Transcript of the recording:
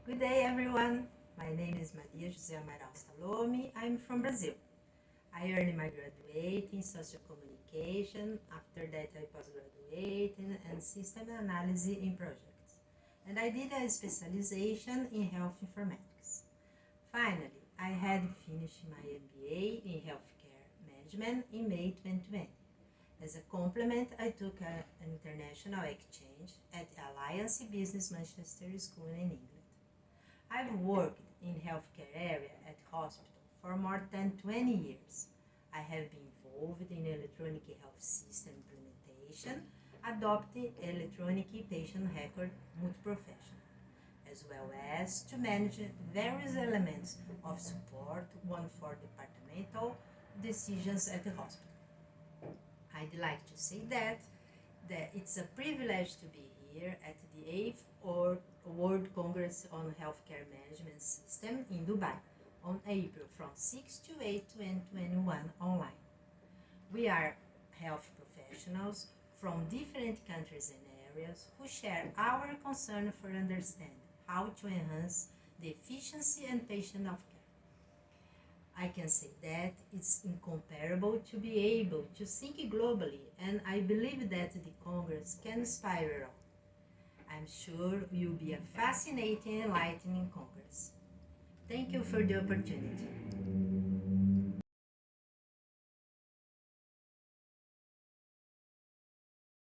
Good day, everyone. My name is Maria José Salomi. I'm from Brazil. I earned my graduate in social communication. After that, I postgraduated in system analysis in projects. And I did a specialization in health informatics. Finally, I had finished my MBA in healthcare management in May 2020. As a complement, I took an international exchange at Alliance Business Manchester School in England. I've worked in healthcare area at hospital for more than 20 years. I have been involved in electronic health system implementation, adopting electronic patient record multi-professional, as well as to manage various elements of support, one for departmental decisions at the hospital. I'd like to say that it's a privilege to be here at the 8th World Congress on Healthcare Management System in Dubai on April from 6 to 8, 2021 online. We are health professionals from different countries and areas who share our concern for understanding how to enhance the efficiency and patient of care. I can say that it's incomparable to be able to think globally, and I believe that the Congress can inspire all. I'm sure it will be a fascinating and enlightening Congress. Thank you for the opportunity.